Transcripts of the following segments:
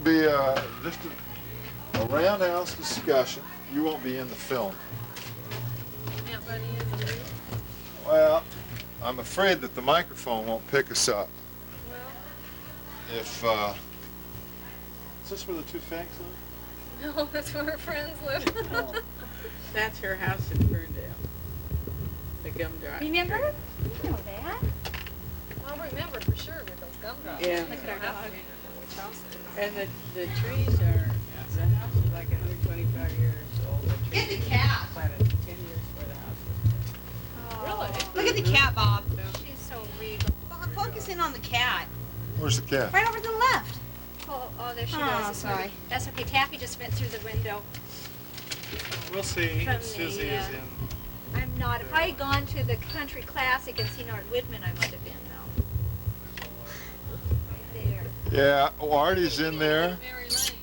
Be just a roundhouse discussion. You won't be in the film. Aunt Bunny is you. Well, I'm afraid that the microphone won't pick us up. Well, If, is this where the two Fangs live? no, that's where her friends live. Oh. That's her house in Ferndale. The gumdrop. Remember? You know that. I'll remember for sure with those gumdrops. Yeah. Look at our dog. Remember which house it is. And the trees are, the house is like 125 years old. The Get trees the cat. were planted 10 years before the house was Really? Look at the cat, Bob. She's so regal. Focus in on the cat. Where's the cat? Right over to the left. Oh, there she Oh, goes. sorry. That's okay. Taffy just went through the window. We'll see. From Susie the, is in. I'm not. If I had gone to the Country Classic and seen Art Whitman, I might have been now. Right there. Yeah, Artie's in there. Mary Lane.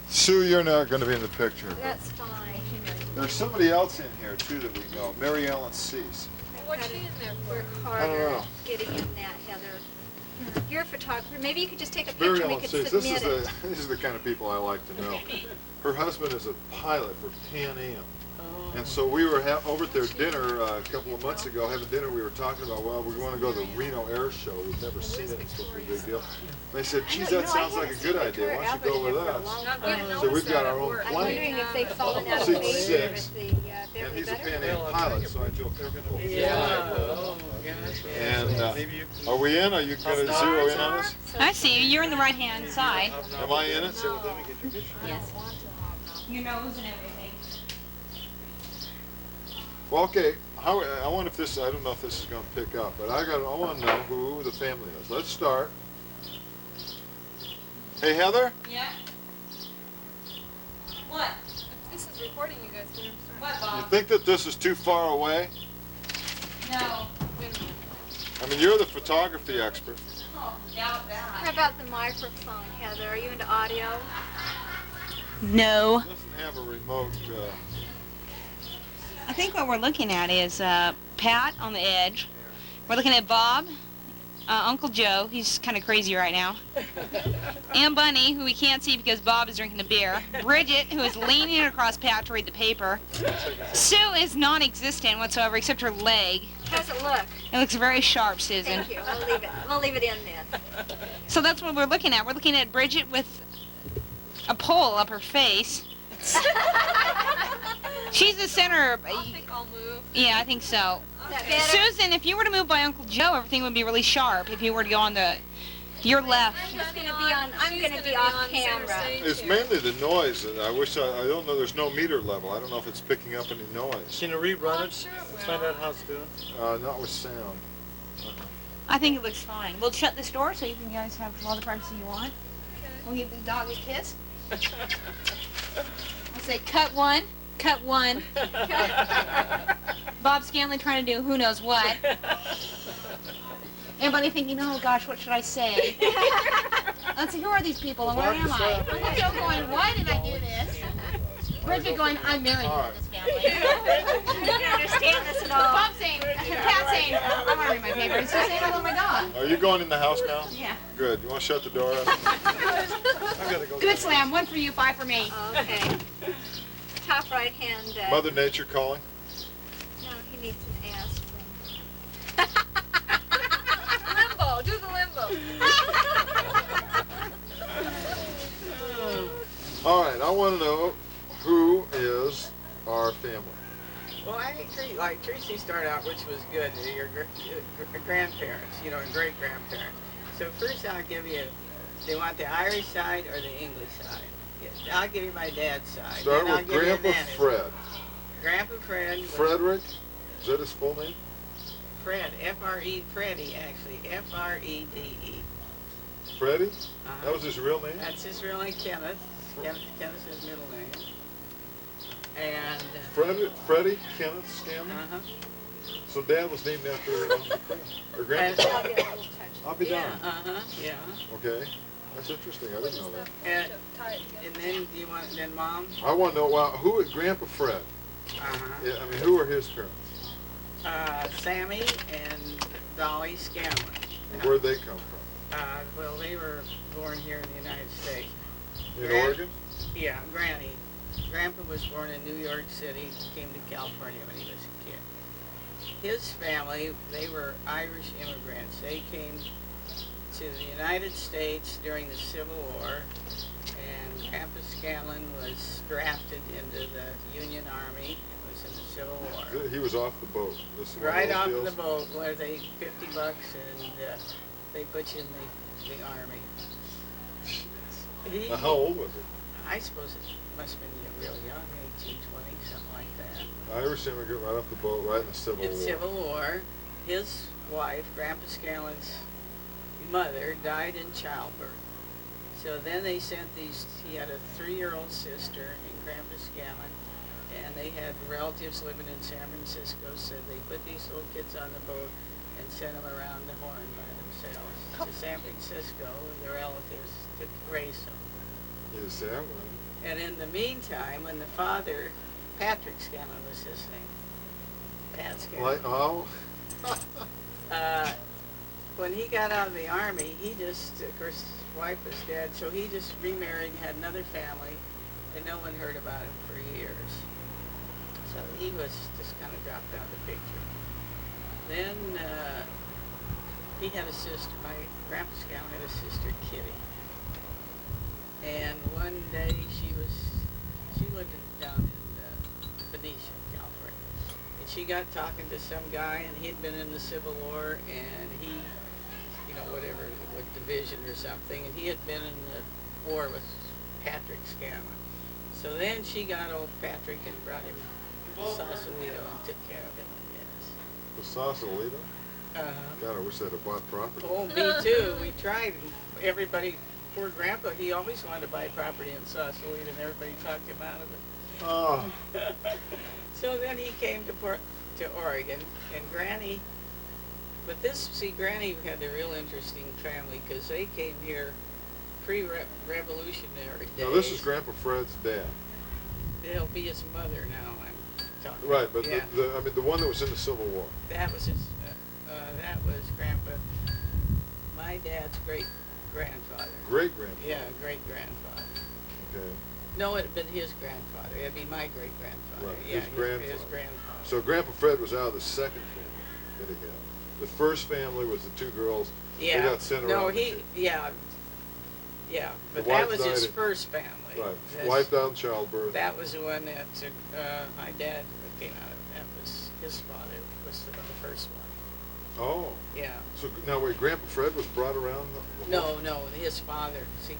Sue, you're not going to be in the picture. That's fine. There's somebody else in here, too, that we know. Mary Ellen Cease. What's she in there for? Work I don't harder know. getting in that, Heather. You're a photographer. Maybe you could just take a Mary picture and we Ellen could Cease, this submit is, it. these are the kind of people I like to know. Her husband is a pilot for Pan Am. there. Oh. And so we were over at their dinner a couple of months ago, having dinner. We were talking about, well, we want to go to the Reno Air Show. We've never seen it. It's supposed to be a big deal. They said, geez, that sounds like a good idea. Why don't you go with us? Not good to So notice we've got that our at own work. I'm plane. wondering if they've fallen out of Seat favor six. with the And Beverly he's a Better. Pan Am pilot, so I feel comfortable. Yeah. Oh, gosh. And Maybe you can. are we in? Are you going to zero in on us? I see you. You're in the right-hand side. Am I in it? Sit with them and get your picture. Yes. Your nose and everything. Well, okay. I wonder if this. I don't know if this is going to pick up, but I want to know who the family is. Let's start. Hey, Heather. Yeah? What? This is recording, you guys. Better start. What, You Bob? think that this is too far away? No. Wait a minute. I mean, you're the photography expert. Oh, doubt How that. about the microphone, Heather? Are you into audio? No. It doesn't have a remote. I think what we're looking at is Pat on the edge. We're looking at Bob, Uncle Joe, he's kind of crazy right now. Aunt Bunny, who we can't see because Bob is drinking a beer. Bridget, who is leaning across Pat to read the paper. Sue is non-existent whatsoever except her leg. How's it look? It looks very sharp, Susan. Thank you. We'll leave it. We'll leave it in then. So that's what we're looking at. We're looking at Bridget with a pole up her face. She's the center. I think I'll move. Yeah, I think so. That Okay. better? Susan, if you were to move by Uncle Joe, everything would be really sharp. If you were to go on your left. I'm just gonna be on. I'm She's gonna be off center camera. stage It's here. mainly the noise. And I wish I don't know. There's no meter level. I don't know if it's picking up any noise. Can you rerun I'm it? sure it will. Find out how it's doing. Not with sound. I think it looks fine. We'll shut this door so you can guys have all the privacy you want. Okay. We'll give the dog a kiss. We'll say cut one, cut one. Bob Scanlon trying to do who knows what. Everybody thinking, oh gosh, what should I say? Let's see, who are these people and where am I? Uncle Joe going, why did I do this? Bridget going, I'm married to this family. You don't understand this at all. Bob saying, Pat saying, I want to read my paper. And Sue saying, I love my dog. Are you going in the house now? Yeah. Good. You want to shut the door? I gotta go. Good slam, one for you, five for me. Okay. Top right hand. Mother Nature calling. No, he needs an aspirin. Limbo. Do the limbo. All right. I want to know who is our family. Well, I think like Tracy started out, which was good. Your grandparents, you know, and great grandparents. So first, I'll give you. Do you want the Irish side or the English side? I'll give you my dad's side. Start then I'll with give you Grandpa Nana's. Fred. Grandpa Fred. was Frederick. Is that his full name? Fred. F-R-E. Freddie, actually. F-R-E-D-E. Freddie. Uh-huh. That was his real name. That's his real name, Kenneth. Kenneth's his middle name. And. Freddie Kenneth Scanlon. Uh-huh. So Dad was named after Uncle Fred or Grandpa. I'll be a little touch. I'll be Yeah. down. Uh-huh. Yeah. Okay. That's interesting. I didn't know that. And, Tie it and together. then do you want then Mom? I want to know who is Grandpa Fred? Uh-huh. Yeah, I mean, who are his parents? Sammy and Dolly Scanlon. And where'd they come from? Well, they were born here in the United States. In Gran- Oregon? Yeah, Granny. Grandpa was born in New York City, came to California when he was a kid. His family, they were Irish immigrants. They came to the United States during the Civil War, and Grandpa Scanlon was drafted into the Union Army and was in the Civil War. He was off the boat. This is one of Right those off deals? the boat where they $50 and they put you in the army. He, Now, how old was he? I suppose it must have been real young, 18, 20, something like that. Irish immigrant right off the boat, right in the Civil In War. Civil War, his wife, Grandpa Scanlon's mother, died in childbirth. So then they sent these, he had a 3-year-old sister and Grandpa Scanlon, and they had relatives living in San Francisco, so they put these little kids on the boat and sent them around the Horn by themselves to San Francisco, the relatives, to raise them. You say that one. And in the meantime, when the father, Patrick Scanlon was his name, Pat Scanlon. Like, oh. When he got out of the army, he just, of course, his wife was dead, so he just remarried and had another family, and no one heard about him for years. So he was just kind of dropped out of the picture. Then he had a sister, my Grandpa Scanlon had a sister, Kitty. And one day she lived down in Benicia, California. And she got talking to some guy, and he'd been in the Civil War, and he, whatever, what division or something, and he had been in the war with Patrick Scanlon. So then she got old Patrick and brought him to Sausalito and took care of him, The Sausalito? yes. God, I wish I'd have bought property. Oh, me too. We tried. Everybody, poor Grandpa, he always wanted to buy property in Sausalito, and everybody talked him out of it. Oh, So then he came to Oregon, and Granny, but Granny had a real interesting family, because they came here pre-revolutionary days. now this is Grandpa Fred's dad. It'll be his mother now, I'm talking. Right, but Yeah. the one that was in the Civil War. That was that was Grandpa, my dad's great-grandfather. Great-grandpa. Yeah, great-grandfather. Okay. No, it'd been his grandfather. It'd be my great-grandfather. Right, Yeah, his grandfather. His grandfather. So Grandpa Fred was out of the second family that he had. The first family was the 2 girls. Yeah. They got sent No, around. yeah, but The that wife was his died- first family. Right. This- Wife died in childbirth. That was the one that my dad came out of. That was his father. Was the first one. Oh. Yeah. So now wait, Grandpa Fred was brought around the No, his father. See,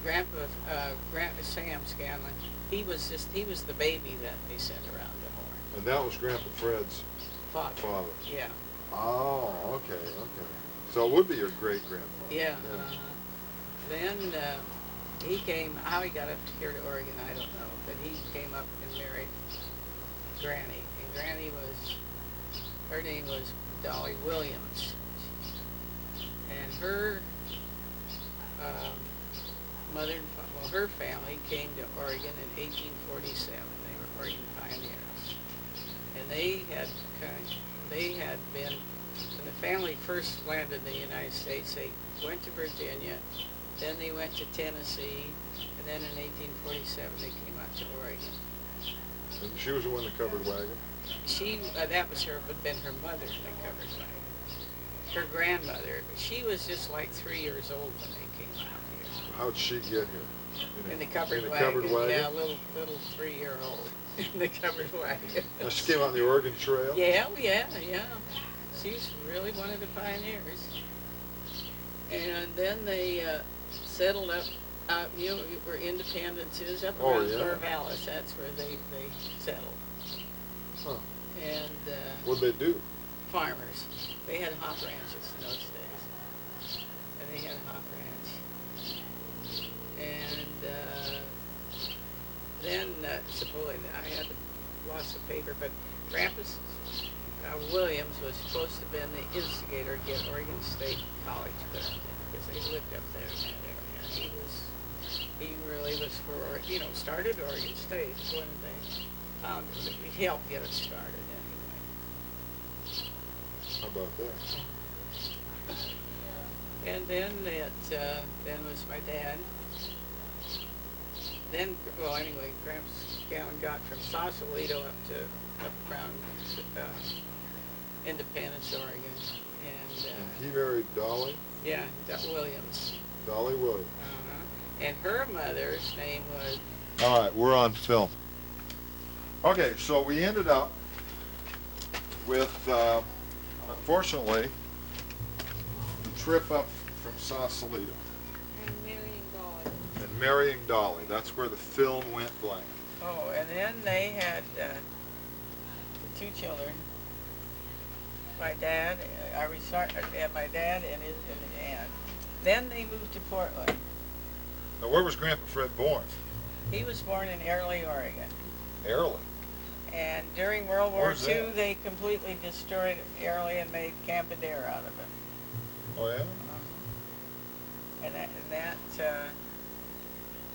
Grandpa Sam Scanlon. He was the baby that they sent around the Horn. And that was Grandpa Fred's Father. father. Yeah. Oh, okay. So it would be your great-grandfather. Yeah. Then he came. How he got up here to Oregon, I don't know. But he came up and married Granny, and Granny her name was Dolly Williams, and her her family came to Oregon in 1847. They were Oregon pioneers, and they had been, when the family first landed in the United States, they went to Virginia, then they went to Tennessee, and then in 1847 they came out to Oregon. And she was the one that covered wagon. That was had been her mother in the covered wagon. Her grandmother. She was just like 3 years old when they came out here. How'd she get here? In the covered in a wagon. covered wagon? Yeah, little 3-year-old in the covered wagon. Now she came out on the Oregon Trail? Yeah. She's really one of the pioneers. And then they settled up, where Independence is, up around Corvallis. That's where they settled. Huh. And What'd they do? farmers. They had hop ranches in those days. And they had a hop ranch. And then, supposedly, I lost the paper, but Grandpa Williams was supposed to have been the instigator to get Oregon State College put up there, because they lived up there in that area. He really was for, started Oregon State when they found it. He helped get it started anyway. How about that? And then then was my dad. Then, well, anyway, Gramps Scanlon got from Sausalito up around Independence, Oregon, and And he married Dolly? yeah, Williams. Dolly Williams. And her mother's name was. All right, we're on film. Okay, so we ended up with, unfortunately, the trip up from Sausalito And marrying God. and marrying Dolly. That's where the film went blank. Oh, and then they had two children. My dad, my dad and his aunt. Then they moved to Portland. Now, where was Grandpa Fred born? He was born in Airlie, Oregon. Airlie. And during World War Where's II, that? they completely destroyed Airlie and made Camp Adair out of it. Oh, yeah? And that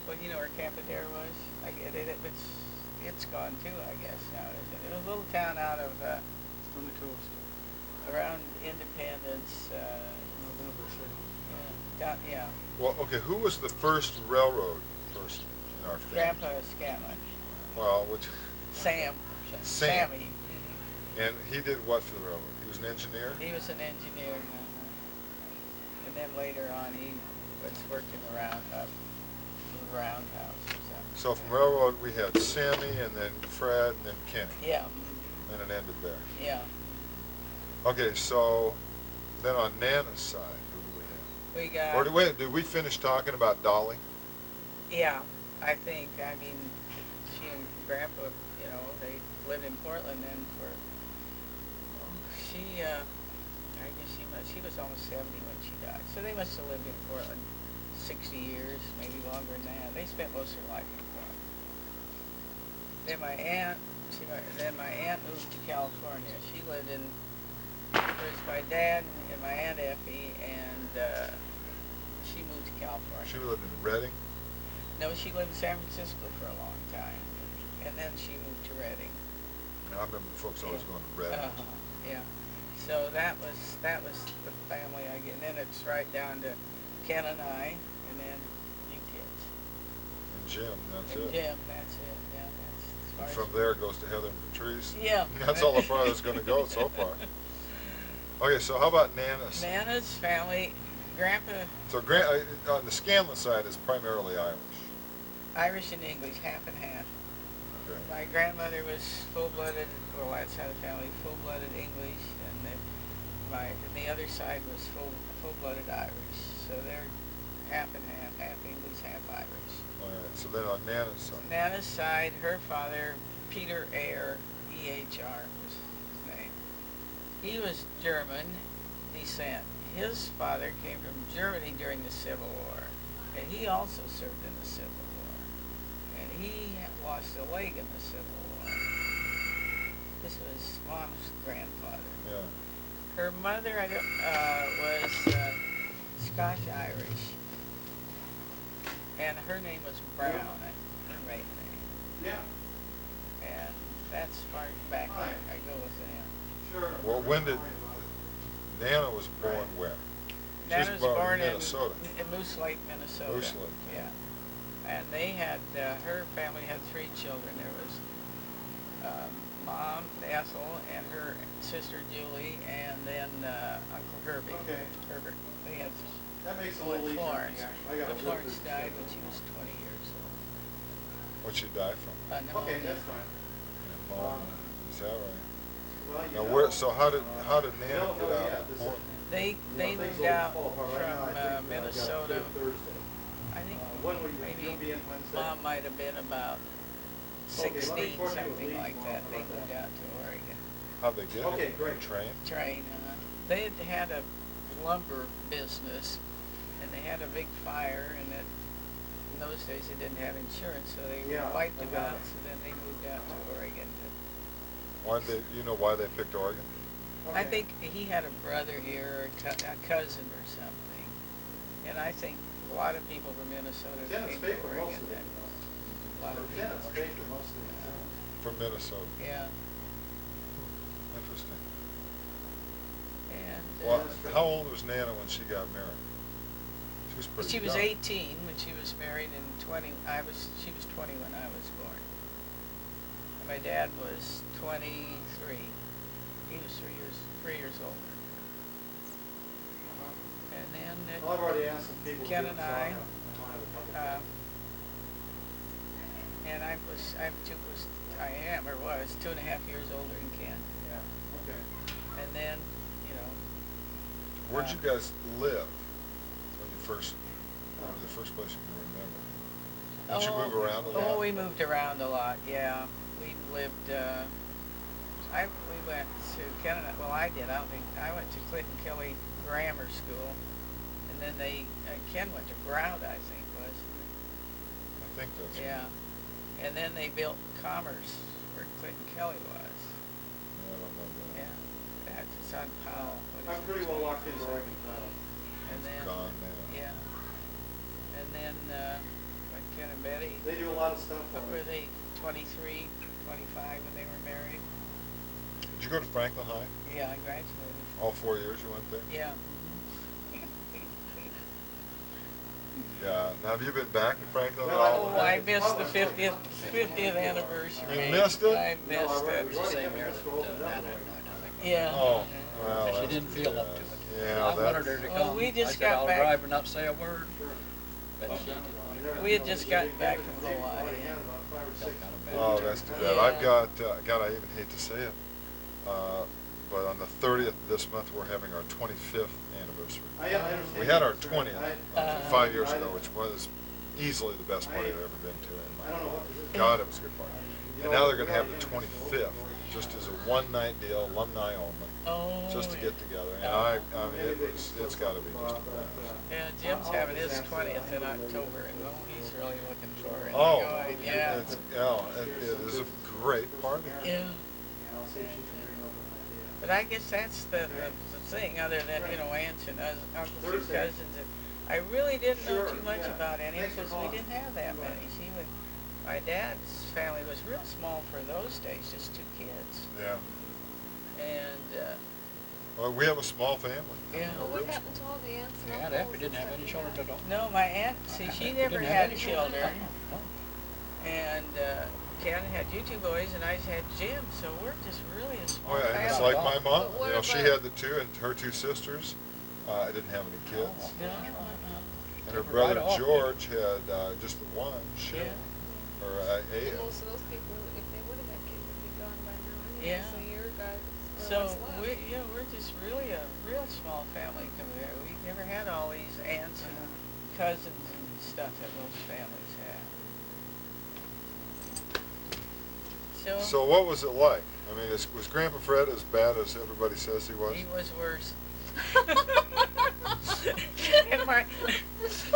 well, you know where Camp Adair was? It's gone too, I guess, now, isn't it? It was a little town out of, On the coast. around Independence, yeah, Well, okay, who was the first railroad person in our family? Grandpa Scanlon, Well, which, Sam. Sammy. and he did what for the railroad? He was an engineer? He was an engineer, and then later on he was working around the roundhouse or something. So from railroad, we had Sammy, and then Fred, and then Kenny, Yeah, and it ended there. yeah. Okay, so then on Nana's side, who do we have? We got. Or did we finish talking about Dolly? Yeah, I think. I mean, she and Grandpa, you know, they lived in Portland then for. I guess she was almost 70 when she died. So they must have lived in Portland 60 years, maybe longer than that. They spent most of their life in Portland. Then my aunt moved to California. She lived in. It was my dad and my Aunt Effie, and she moved to California. She lived in Redding? No, she lived in San Francisco for a long time, and then she moved to Redding. I remember folks always going to Redding. Yeah. So that was the family I get, and then it's right down to Ken and I, and then you kids. And Jim, that's And it. Jim, that's it. Yeah, that's as far And as from there it goes to Heather and Patrice. Yeah. That's all the far that's going to go so far. Okay, so how about Nana's? Nana's family, Grandpa, So on the Scanlon side is primarily Irish. Irish and English, half and half. Okay. My grandmother was full-blooded, well, that side of the family, full-blooded English, and the other side was full-blooded Irish. So they're half and half English, half Irish. All right, so then on Nana's side. Nana's side, her father, Peter Eyre, E-H-R was his name. He was German descent. His father came from Germany during the Civil War, and he also served in the Civil War. And he lost a leg in the Civil War. This was Mom's grandfather. Yeah. Her mother was Scotch-Irish, and her name was Brown, her maiden name. Yeah. And that's as far back I go with them. Sure. Well, when did Nana was born where? She Nana was born in Minnesota. Moose Lake, Minnesota. Moose Lake. Yeah. And they had, her family had 3 children. There was Mom, Ethel, and her sister Julie, and then Uncle Herbie. Okay. Herbert. They had That makes a little easier. Florence. I gotta But look Florence this died together. when she was 20 years old. What'd she die from? Okay, that's fine. Pneumonia. Is that right? Well, you Now, know, so how did Nana get out of this- Portland? They things moved will out fall apart. Right now, I from think, I've got Minnesota. good Thursday. I think When will you maybe you'll be in Wednesday? Mom might have been about Okay, let me 16, coordinate with something Lee like tomorrow. that. How They about moved that? out to Oregon. How'd they get Okay, here? great. Train? Train. They had had a lumber business, and they had a big fire, and in those days they didn't have insurance, so they Yeah, wiped I them got out. it. So then they moved out to Oregon. You know why they picked Oregon? I Okay. think he had a brother here, or a cousin or something, and I think a lot of people from Minnesota Dennis came to paid for Oregon. most of it. A lot of Dennis people. paid for most of it. From Minnesota. Yeah, Interesting. and Well, how old was Nana when she got married? was pretty She was young. 18 when she was married, and she was 20 when I was born. And my dad was 23. He was 3 years older. And then Well, I've already asked some people. Ken to do and it, so I, have a couple and I am or was 2.5 years older than Ken. Yeah, okay. And then, you know, Where'd you guys live when you first, the first place you can remember? Did you move around a lot? Oh, we moved around a lot. Yeah, we lived. We went to Canada. Well, I did. I went to Clinton Kelly Grammar School, and then Ken went to Brown, I think was. I think that's right. Yeah, and then they built Commerce where Clinton Kelly was. I don't know that. Yeah, that's on Powell. What is I'm it? pretty well locked into Oregon title. And then, Gone now. yeah, and then like Ken and Betty. They do a lot of stuff. What were they? 23, 25 when they were married. Did you go to Franklin High? Yeah, I graduated. All 4 years you went there? Yeah. Yeah. Now, have you been back to Franklin at No, all? Oh, I missed the 50th anniversary. You missed it? I No, missed I it. was already Same having year this that go open up. Yeah. Oh, well. She that's didn't too feel up bad. to it. Yeah, I wanted her that's, to Well, come. we just I said, got I'll back- drive and not say a word. Sure. But she didn't. We had just gotten back from Hawaii. Felt kind of bad. oh, that's too bad. Yeah. I've got, God, I even hate to say it, but on the 30th this month, we're having our 25th anniversary. I understand. We had our your 20th concern. 5 years ago, which was easily the best party I've ever been to in I my don't know life. what to do. God, it was a good party. And now they're going to have the 25th, just as a one-night deal, alumni only, Oh. just to get together. And Oh. I mean, it's got to be just a blast. Yeah, Jim's having his 20th in October, and oh, he's really looking forward to Oh, going. Yeah. it is a great party. Yeah. And I'll see if she can bring over an idea. But I guess that's the thing, other than, you know, aunts and uncles and Thursday. cousins. I really didn't know Sure, too much yeah. about any Thanks for because we calling. didn't have that many. My dad's family was real small for those days, just 2 kids. Yeah. And, Well, we have a small family. yeah. Well, what happened to all the aunts and Yeah, uncles? that we didn't have any children at all. No, my aunt, see, she We never didn't have had any children. No. And Ken had you 2 boys, and I just had Jim, so we're just really a small Oh, yeah, and family. it's like my mom. But what You know, she about- had the 2 and her 2 sisters. I didn't have any kids. No, And her Right brother off. George had just the one, Shane, Yeah. or Aya. Most of those people, if they would have had kids, would be gone by now anyway. Yeah. So your guys are So what's left. we're just really a real small family compared. We never had all these aunts and cousins and stuff that most families have. So what was it like? I mean, was Grandpa Fred as bad as everybody says he was? He was worse. And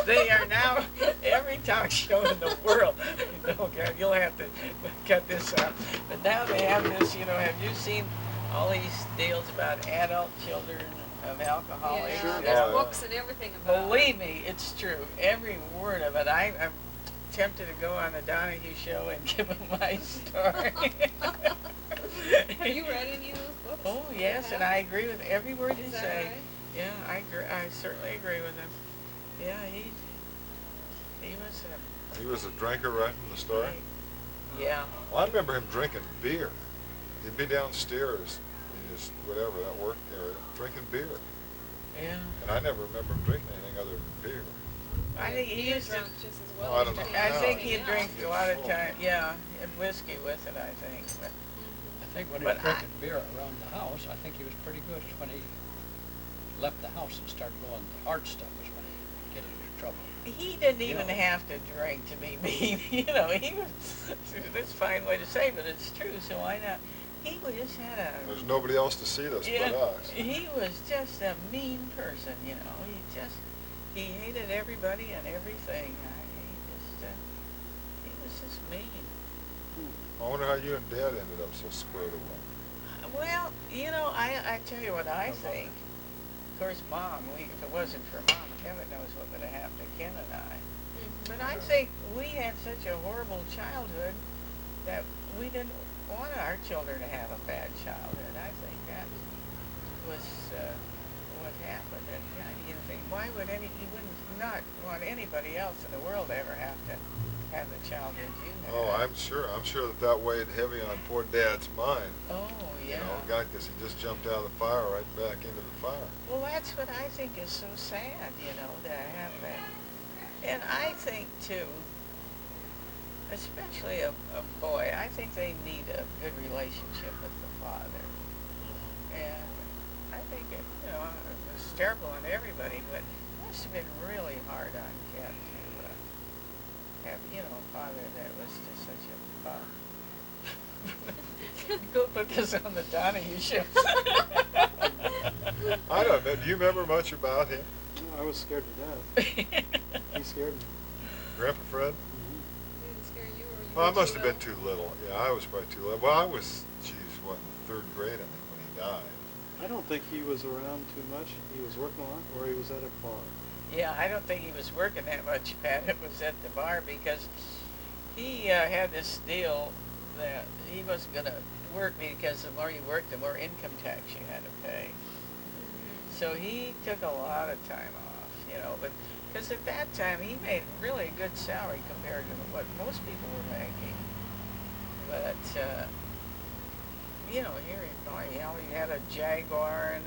they are now every talk show in the world. Okay, you'll have to cut this out. But now they have this. You know, have you seen all these deals about adult children of alcoholics? Yeah, Sure. there's Oh, yeah. books and everything about Believe me, it's true. Every word of it. I'm tempted to go on the Donahue show and give them my story. Have you read any of those books? Oh yes, and I agree with every word you Is that say. right? Yeah, I agree. I certainly agree with him. Yeah, he was He was a drinker right from the start. yeah. Well, I remember him drinking beer. He'd be downstairs in his whatever that work area drinking beer, Yeah. and I never remember him drinking anything other than beer. I think he Beer used to. drunk just as well Oh, I as don't know. drinking I think anything he'd else. drink a lot of time. Yeah, and whiskey with it. I think. But I think when he But was drinking beer around the house, I think he was pretty good. It's when he left the house and started going the hard stuff was when he would get into trouble. he didn't You even know. have to drink to be mean. You know, he was. That's a fine way to say, but it's true. So why not? He just had a. There's nobody else to see this but us. He was just a mean person, you know. He hated everybody and everything. He was just mean. I wonder how you and Dad ended up so squared away. Well, you know, I tell you what I think. Of course, Mom, if it wasn't for Mom, heaven knows what would have happened to Ken and I. But I think we had such a horrible childhood that we didn't want our children to have a bad childhood. I think that was what happened. And you think, why would he wouldn't not want anybody else in the world to ever have to have the child that you had. Oh, I'm sure that weighed heavy on poor Dad's mind. Oh, yeah. You know, God, because he just jumped out of the fire right back into the fire. Well, that's what I think is so sad, to have that. And I think, too, especially a boy, I think they need a good relationship with the father. And I think it was terrible on everybody, but it must have been really hard on Ken to have, a father that was just such a Go put this on the Donahue show. I don't know. Do you remember much about him? No, I was scared to death. He scared me. Grandpa Fred? He didn't scare you, or you Well, I were must too have been little? too little. Yeah, I was probably too little. Well, I was, what, in 3rd grade, I think, when he died. I don't think he was around too much. He was working a lot, or he was at a bar. Yeah, I don't think he was working that much, Pat. It was at the bar because he had this deal that he wasn't going to work because the more you worked, the more income tax you had to pay. So he took a lot of time off, but because at that time he made really a good salary compared to what most people were making. But, here he had a Jaguar and,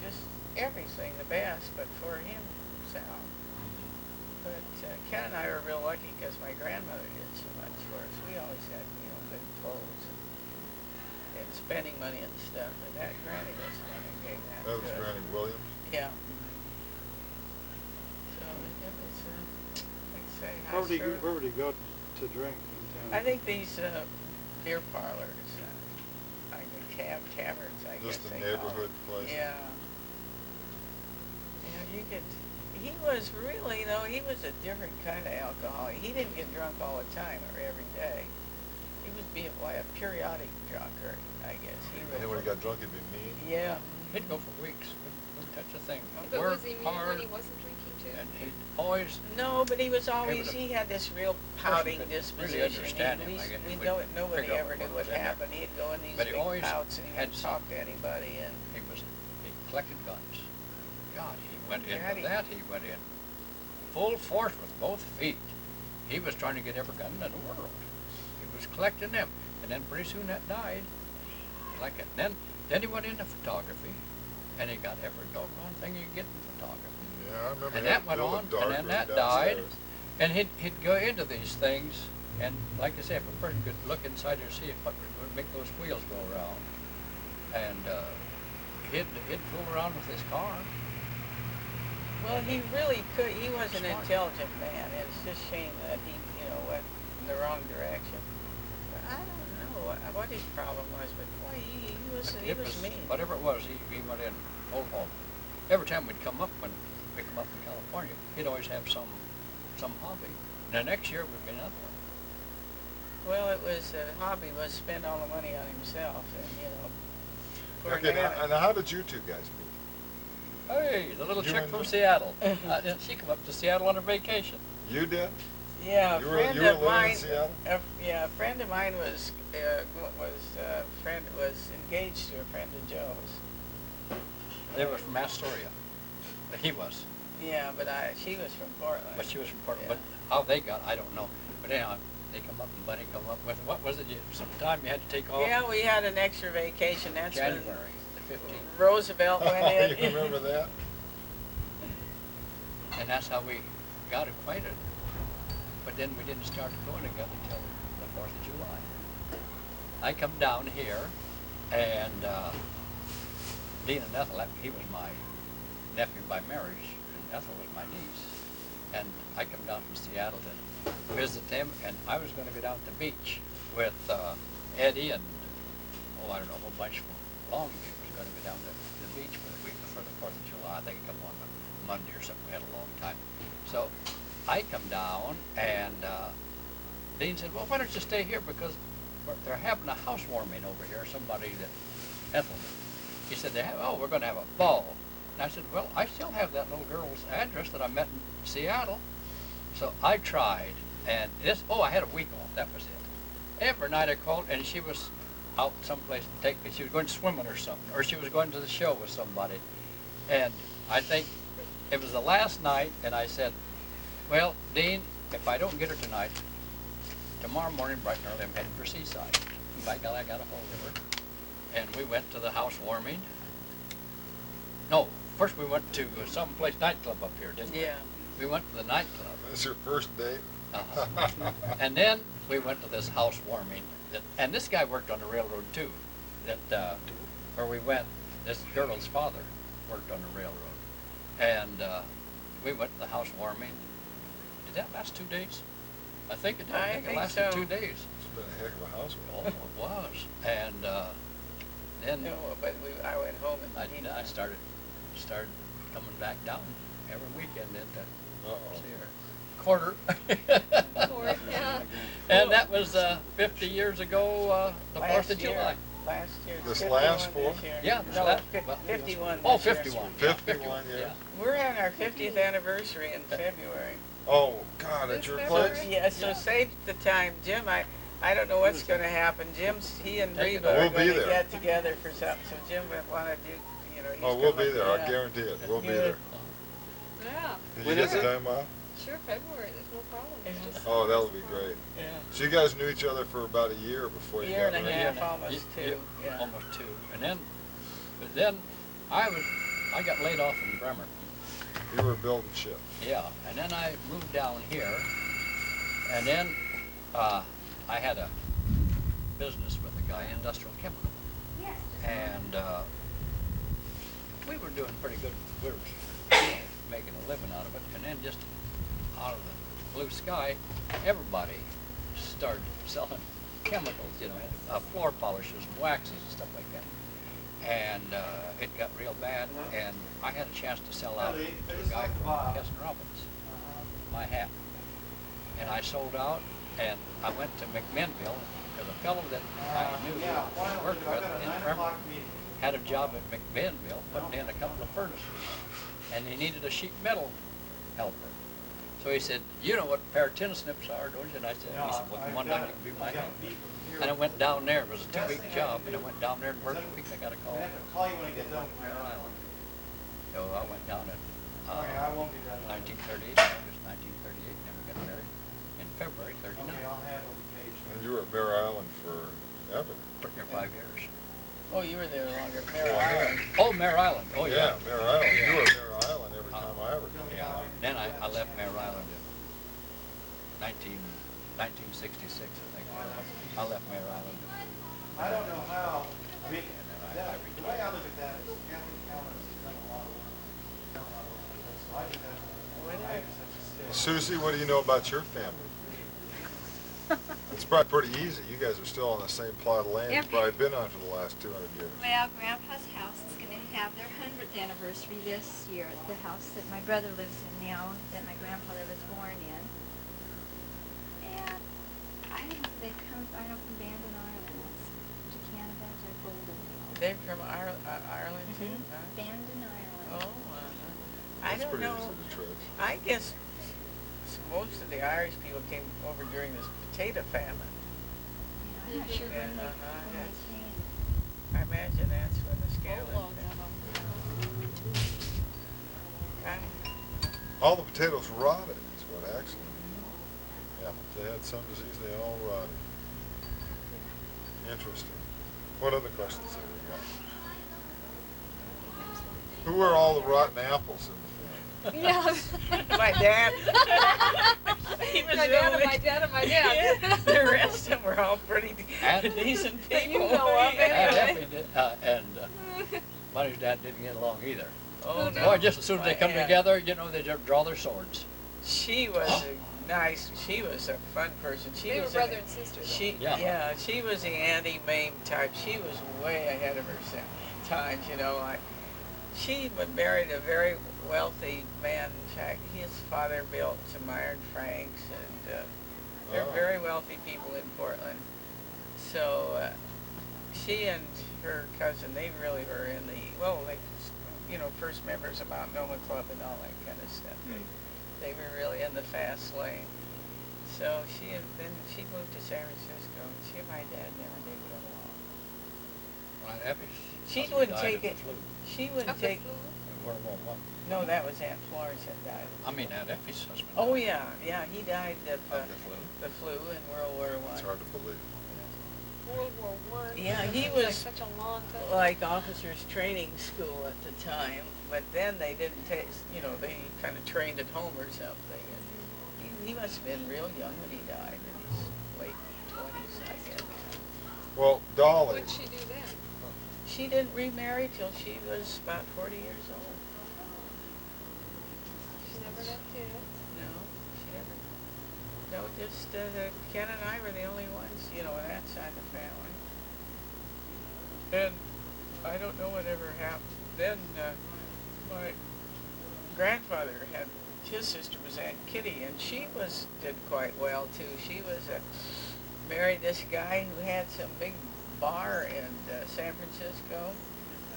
just everything, the best, but for him, Sal. But Ken and I were real lucky because my grandmother did so much for us. We always had, good clothes and spending money and stuff. But that Granny was the one who gave that. That was Granny Williams. Yeah. So it was, like I say, Where would he go to drink in town? I think these beer parlors, like the taverns, I guess Just the they call neighborhood it. place. Yeah. You could. He was really, though, he was a different kind of alcoholic. He didn't get drunk all the time or every day. He was being a periodic drunkard, I guess. And then when he got drunk, he'd be mean. Yeah. He'd go for weeks, wouldn't touch a thing. But Work was he mean hard, when he wasn't drinking too? and he'd always, No, but he was always, Able to- he had this real course, pouting you could disposition. really understand him, We I guess, we if we don't, nobody figure out ever knew what what was in there. happened. He'd go in these But he big always pouts and he had wouldn't talk to anybody. And he collected guns. God, he went Daddy. into that, he went in full force with both feet. He was trying to get every gun in the world. He was collecting them. And then pretty soon that died. Like it. Then he went into photography, and he got every doggone thing you get in photography. Yeah, I remember And him that went building on, dark and then room that died. downstairs. And he'd go into these things, and like I say, if a person could look inside there and see what would make those wheels go around, and he'd fool around with his car. well, he really could. He was an Smart. intelligent man. It's just a shame that he, went in the wrong direction. But I don't know what his problem was, but boy, he was mean. Whatever it was, he went in whole hog. Every time we'd come up, when we come up in California, he'd always have some hobby. And the next year would be another one. Well, it was hobby was spend all the money on himself, and poor Okay, Nana. and how did you two guys meet? Hey, the little You chick and from the- Seattle. She come up to Seattle on her vacation. You did? Yeah, You a were friend living of in mine. Seattle? Yeah, a friend of mine was engaged to a friend of Joe's. They were from Astoria. He was. Yeah, but she was from Portland. But she was from Portland. Yeah. But how they got, I don't know. But anyhow, they come up and Buddy come up with, what was it, sometime you had to take off? Yeah, we had an extra vacation. That's when January the 15th. Roosevelt went in. You remember that? And that's how we got acquainted. But then we didn't start going together until the 4th of July. I come down here, and Dean and Ethel, he was my nephew by marriage, and Ethel was my niece. And I come down from Seattle to visit them, and I was going to go down to the beach with Eddie and, I don't know, a whole bunch from Longview was going to go down to the beach for the week before the 4th of July. I think it come on a Monday or something. We had a long time. So I come down, and Dean said, well, why don't you stay here, because they're having a housewarming over here, somebody that Ethel knew. He said, we're going to have a ball. And I said, well, I still have that little girl's address that I met in Seattle. So I tried, and I had a week off, that was it. Every night I called, and she was out someplace to take me. She was going swimming or something, or she was going to the show with somebody. And I think it was the last night, and I said, well, Dean, if I don't get her tonight, tomorrow morning, bright and early, I'm heading for Seaside. And by golly, I got a hold of her. And we went to the housewarming. No, first we went to some place, nightclub up here, didn't we? Yeah. We went to the nightclub. That's your first date? Uh-huh. And then we went to this housewarming. And this guy worked on the railroad too. Where we went, this girl's father worked on the railroad. And we went to the housewarming. Did that last 2 days? I think it did. I It think lasted so. 2 days. It's been a heck of a house. Oh, it was. And then No, but I went home and I started coming back down every weekend then to Uh-oh. see her. Quarter. Or, yeah. And that was 50 years ago, the 4th of year. July. Last year. This 51 last four? this year. Yeah, this No, last- 51. Oh, this year. 51. 51, yeah. We're having our 50th anniversary in February. Oh, God, at This your February? place? Yeah, so save the time, Jim. I don't know what's going to happen. he and Take it Reba over. are We'll be going to there. get together for something. So Jim would want to do, he's Oh, we'll coming. be there, I Yeah. guarantee it. We'll be Good. there. Yeah, Did you When get is the it? time off? sure, February, there's no problem. Yeah. It's just- Oh, that'll be great. Yeah. So you guys knew each other for about a year before you Year got and a married? half. almost two, yeah. Almost 2. But then I got laid off in Bremer. You were building shit. Yeah, and then I moved down here, and then I had a business with a guy, industrial chemical, and we were doing pretty good. We were making a living out of it, and then just out of the blue sky, everybody started selling chemicals, floor polishes and waxes and stuff like that. And it got real bad, and I had a chance to sell out to a guy from Keston Robbins, my hat. And I sold out, and I went to McMinnville, because a fellow that I knew that worked with in Bremer had a job at McMinnville putting in a couple of furnaces, and he needed a sheet metal helper. So he said, you know what a pair of tin snips are, don't you? And I said, he said, well, come on down, you can be my helper. And I went down there, it was a 2-week job, and I went down there and worked a week, and I got a call. Mare Island. So I went down in 1938, August 1938, and we got married in February 39. And you were at Mare Island forever. Worked there 5 years. Oh, you were there longer. Mare Island. Oh, Mare Island, oh yeah. Yeah, Mare Island. You were at Mare Island every time I ever came. Yeah, then I left Mare Island in 1966, I think. I left Mare Island. I don't know how, I mean, And then I the way I retired. look at that is Anthony Callis has done a lot of work. Done a lot of work. So I just have to Susie, what do you know about your family? It's probably pretty easy. You guys are still on the same plot of land you've probably been on for the last 200 years. Well, Grandpa's house is going to have their 100th anniversary this year. The house that my brother lives in now, that my grandfather was born in. And I don't know, they come, I know from Bandon, Ireland. That's to Canada, they're golden. They're from Ireland too, Mhm. huh? Bandon, Ireland. Oh, I That's don't pretty know. easy to trace. I guess most of the Irish people came over during this potato famine. Yeah, I'm not sure when they, Yeah, when yes. they came. I imagine that's when the Scanlon Boatloads thing. of them. All the potatoes rotted, is what actually. Yeah, they had some disease, they all rotted. Interesting. What other questions have we got? Who were all the rotten apples in the family? Yeah. My dad. He was My dad and really- my dad and my dad. Yeah, the rest of them were all pretty And- decent That you people. know of, Yeah. And anyway. Effie did, and Bunny's dad didn't get along either. Oh, Who no. Boy, just as soon as they come Yeah. together, they just draw their swords. She was she was a fun person. She They were was brother and sister. though. Yeah. She was the Auntie Mame type. She was way ahead of her times, She was married a very wealthy man. In fact, his father built some iron franks, and they're Oh. very wealthy people in Portland. So she and her cousin, they really were in the, first members of Mount Noma Club and all that kind of stuff. They were really in the fast lane. So then she moved to San Francisco, and she and my dad never did get along. Right, Effie's She husband wouldn't died take of the it. flu. She wouldn't Of the take. flu? It World War One. No, that was Aunt Florence had died. I mean, Aunt Effie's husband. Oh yeah, yeah, he died of Of the flu. the flu in World War One. It's hard to believe. World War One. Yeah, he Seems was like such a long time. like officers training school at the time, but then they didn't take, you know, they kind of trained at home or something. And he must have been real young when he died, in his late 20s, I guess. Well, Dolly, What'd she do then? She didn't remarry till she was about 40 years old. She never got kids. No, she never. No, just Ken and I were the only ones, you know, on that side of the family. And I don't know whatever happened. Then my grandfather had, his sister was Aunt Kitty, and she did quite well too. She was married this guy who had some big bar in San Francisco,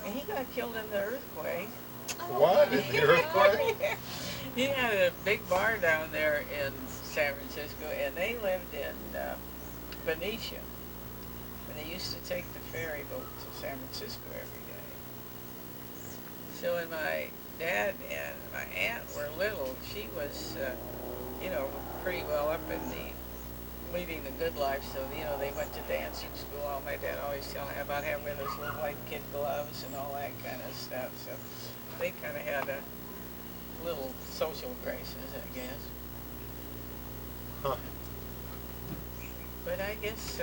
and he got killed in the earthquake. what? In the earthquake? He had a big bar down there in San Francisco, and they lived in Benicia. And they used to take the ferry boat to San Francisco every day. So when my dad and my aunt were little, she was, you know, pretty well up in leading the good life. So, you know, they went to dancing school. All my dad always telling me about having those little white kid gloves and all that kind of stuff. So they kind of had a little social graces, I guess. Huh. But I guess,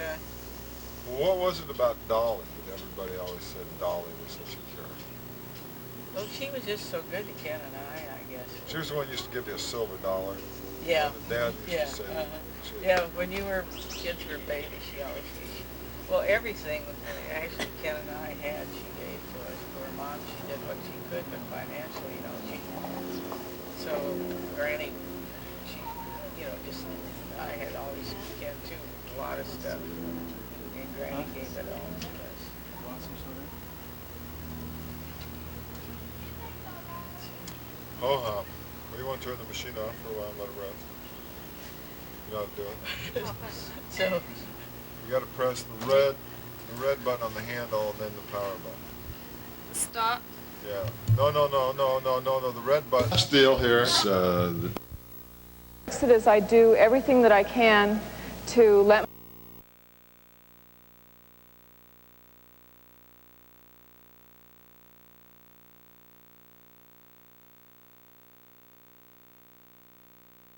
Well, what was it about Dolly that everybody always said Dolly was such a jerk? well, she was just so good to Ken and I guess. She was the one who used to give you a silver dollar. Yeah. And Dad used Yeah, to say, yeah, when you were kids were babies, she always gave. Well, everything actually Ken and I had, she gave to us. For Mom, she did what she could, but financially, you know, so Granny, she, you know, just I had always Ken too, a lot of stuff, and Granny gave it all to us. Want some soda? oh, well, you want to turn the machine off for a while and let it rest? You know how to do it? So, You got to press the red button on the handle and then the power button. Stop. Yeah. No, the red button. Still here. Is I do everything that I can to let